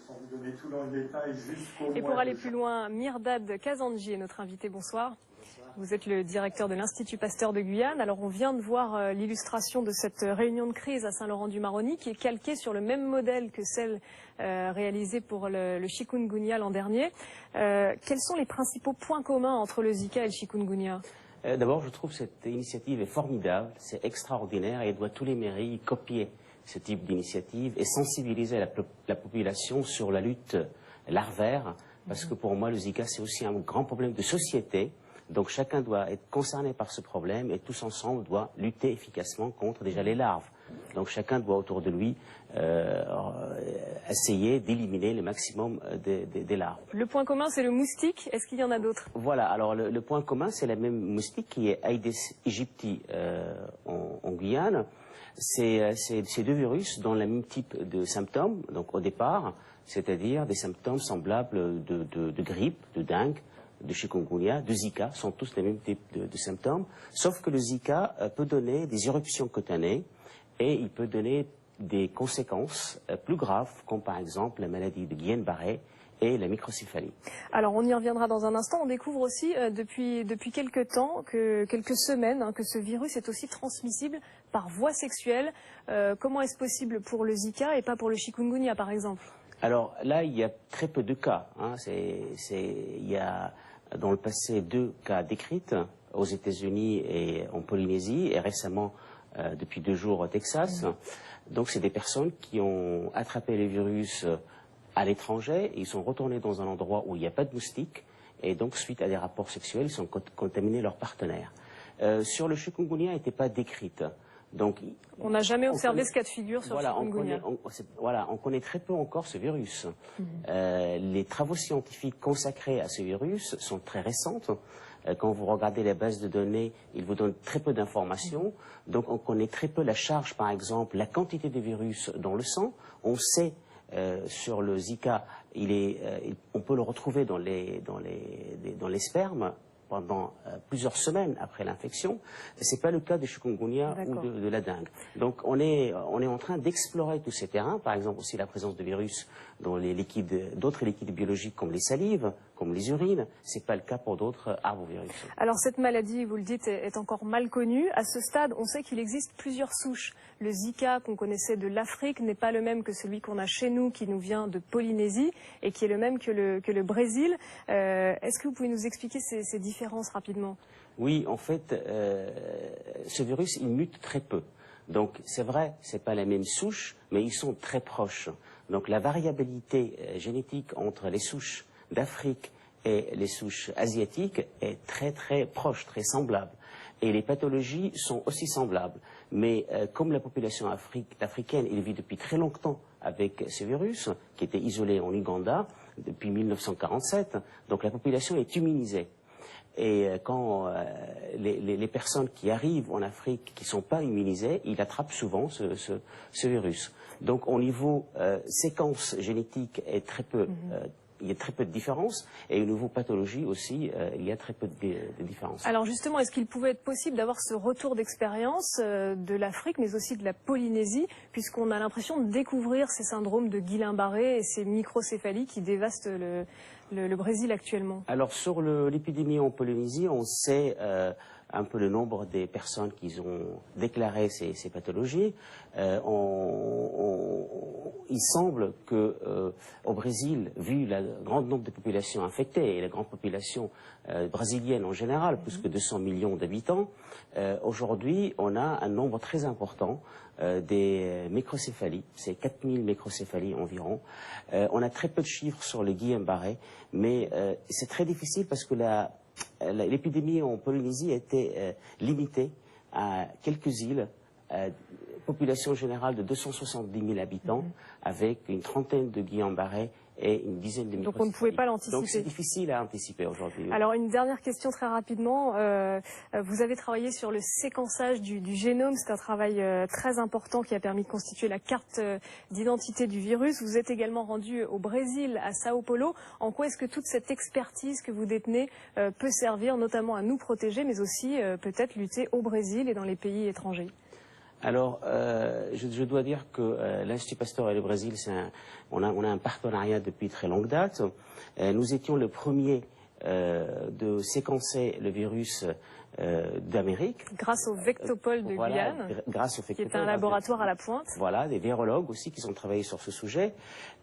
sans vous donner tout dans le détail jusqu'au Et pour aller plus loin, Mirdad Kazandji est notre invité. Bonsoir. Vous êtes le directeur de l'Institut Pasteur de Guyane. Alors on vient de voir l'illustration de cette réunion de crise à Saint-Laurent-du-Maroni qui est calquée sur le même modèle que celle réalisée pour le chikungunya l'an dernier. Quels sont les principaux points communs entre le Zika et le chikungunya? D'abord, je trouve que cette initiative est formidable, c'est extraordinaire et doit tous les mairies copier ce type d'initiative et sensibiliser la population sur la lutte larvaire, parce que pour moi, le Zika, c'est aussi un grand problème de société. Donc chacun doit être concerné par ce problème et tous ensemble doit lutter efficacement contre déjà les larves. Donc chacun doit autour de lui essayer d'éliminer le maximum des larves. Le point commun, c'est le moustique. Est-ce qu'il y en a d'autres? Voilà, alors le point commun, c'est la même moustique qui est Aedes aegypti en Guyane. C'est deux virus dont le même type de symptômes, donc au départ, c'est-à-dire des symptômes semblables de grippe, de dengue, de chikungunya, de Zika, sont tous les mêmes types de symptômes, sauf que le Zika peut donner des éruptions cutanées et il peut donner des conséquences plus graves, comme par exemple la maladie de Guillain-Barré et la microcéphalie. Alors on y reviendra dans un instant. On découvre aussi depuis quelques temps, quelques semaines, que ce virus est aussi transmissible par voie sexuelle. Comment est-ce possible pour le Zika et pas pour le chikungunya par exemple? Alors là, il y a très peu de cas. Il y a dans le passé 2 cas décrits aux États-Unis et en Polynésie et récemment depuis 2 jours au Texas. Donc c'est des personnes qui ont attrapé les virus à l'étranger, ils sont retournés dans un endroit où il n'y a pas de moustiques et donc suite à des rapports sexuels, ils ont contaminé leurs partenaires. Sur le chikungunya, il n'était pas décrite. Donc, on n'a jamais observé ce cas de figure sur le chikungunya. On connaît très peu encore ce virus. Les travaux scientifiques consacrés à ce virus sont très récents. Quand vous regardez les bases de données, ils vous donnent très peu d'informations. Donc on connaît très peu la charge, par exemple, la quantité de virus dans le sang. On sait sur le Zika, on peut le retrouver dans les spermes pendant plusieurs semaines après l'infection. Ce n'est pas le cas de chikungunya ou de la dengue. Donc on est en train d'explorer tous ces terrains, par exemple aussi la présence de virus dans les liquides, d'autres liquides biologiques comme les salives, comme les urines. Ce n'est pas le cas pour d'autres arbovirus. Alors cette maladie, vous le dites, est encore mal connue. À ce stade, on sait qu'il existe plusieurs souches. Le Zika qu'on connaissait de l'Afrique n'est pas le même que celui qu'on a chez nous, qui nous vient de Polynésie et qui est le même que le Brésil. Est-ce que vous pouvez nous expliquer ces différences rapidement? Oui, en fait, ce virus, il mute très peu. Donc c'est vrai, ce n'est pas la même souche, mais ils sont très proches. Donc la variabilité génétique entre les souches d'Afrique et les souches asiatiques est très très proche, très semblable. Et les pathologies sont aussi semblables. Mais comme la population africaine, elle vit depuis très longtemps avec ce virus, qui était isolé en Ouganda depuis 1947, donc la population est immunisée. Et quand les personnes qui arrivent en Afrique, qui ne sont pas immunisées, ils attrapent souvent ce virus. Donc au niveau séquence génétique est très peu, il y a très peu de différence, et au niveau pathologie aussi, il y a très peu de différence. Alors justement, est-ce qu'il pouvait être possible d'avoir ce retour d'expérience de l'Afrique, mais aussi de la Polynésie, puisqu'on a l'impression de découvrir ces syndromes de Guillain-Barré et ces microcéphalies qui dévastent le Brésil actuellement? Alors sur l'épidémie en Polynésie, on sait un peu le nombre des personnes qui ont déclaré ces pathologies. Il semble qu'au Brésil, vu le grand nombre de populations infectées et la grande population brésilienne en général, plus que 200 millions d'habitants, aujourd'hui on a un nombre très important des microcéphalies, c'est 4000 microcéphalies environ. On a très peu de chiffres sur les Guillain-Barré, mais c'est très difficile parce que l'épidémie en Polynésie était limitée à quelques îles, population générale de 270 000 habitants, avec une trentaine de Guillain-Barré et une dizaine de microcéphalies. Donc on ne pouvait pas l'anticiper. Donc c'est difficile à anticiper aujourd'hui. Alors une dernière question très rapidement. Vous avez travaillé sur le séquençage du génome. C'est un travail très important qui a permis de constituer la carte d'identité du virus. Vous êtes également rendu au Brésil, à Sao Paulo. En quoi est-ce que toute cette expertise que vous détenez peut servir notamment à nous protéger, mais aussi peut-être lutter au Brésil et dans les pays étrangers? Alors, je dois dire que l'Institut Pasteur et le Brésil, on a un partenariat depuis très longue date. Nous étions le premier de séquencer le virus d'Amérique. Grâce au Vectopol de Guyane, grâce au Vectopol, qui est un laboratoire à la pointe. Voilà, des virologues aussi qui ont travaillé sur ce sujet.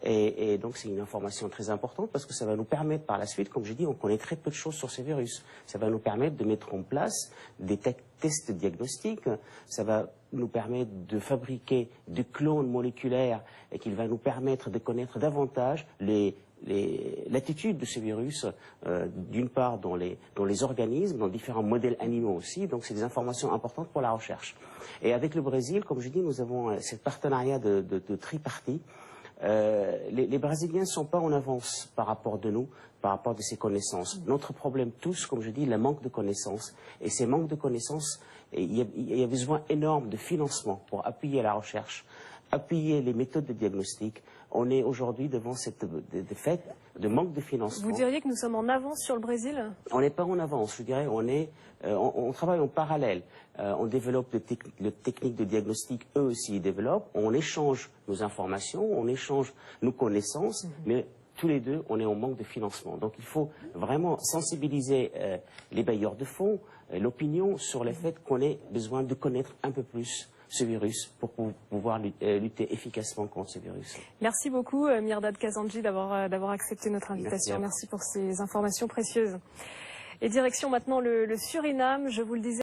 Et donc c'est une information très importante parce que ça va nous permettre par la suite, comme je dis, on connaît très peu de choses sur ces virus. Ça va nous permettre de mettre en place des tests diagnostiques. Ça va nous permettre de fabriquer des clones moléculaires et qui va nous permettre de connaître davantage l'attitude de ce virus, d'une part dans les organismes, dans différents modèles animaux aussi. Donc c'est des informations importantes pour la recherche. Et avec le Brésil, comme je dis, nous avons ce partenariat de tripartie. Les Brésiliens ne sont pas en avance par rapport de nous, par rapport de ces connaissances. Notre problème tous, comme je dis, le manque de connaissances. Et ces manques de connaissances, il y a besoin énorme de financement pour appuyer la recherche, appuyer les méthodes de diagnostic. On est aujourd'hui devant cette fait de manque de financement. Vous diriez que nous sommes en avance sur le Brésil? On n'est pas en avance, je dirais, on travaille en parallèle. On développe les techniques de diagnostic, eux aussi ils développent. On échange nos informations, on échange nos connaissances, mais tous les deux, on est en manque de financement. Donc il faut vraiment sensibiliser les bailleurs de fonds, l'opinion sur le fait qu'on ait besoin de connaître un peu plus ce virus pour pouvoir lutter efficacement contre ce virus. Merci beaucoup Mirdad Kazandji d'avoir accepté notre invitation. Merci pour ces informations précieuses. Et direction maintenant le Suriname, je vous le disais.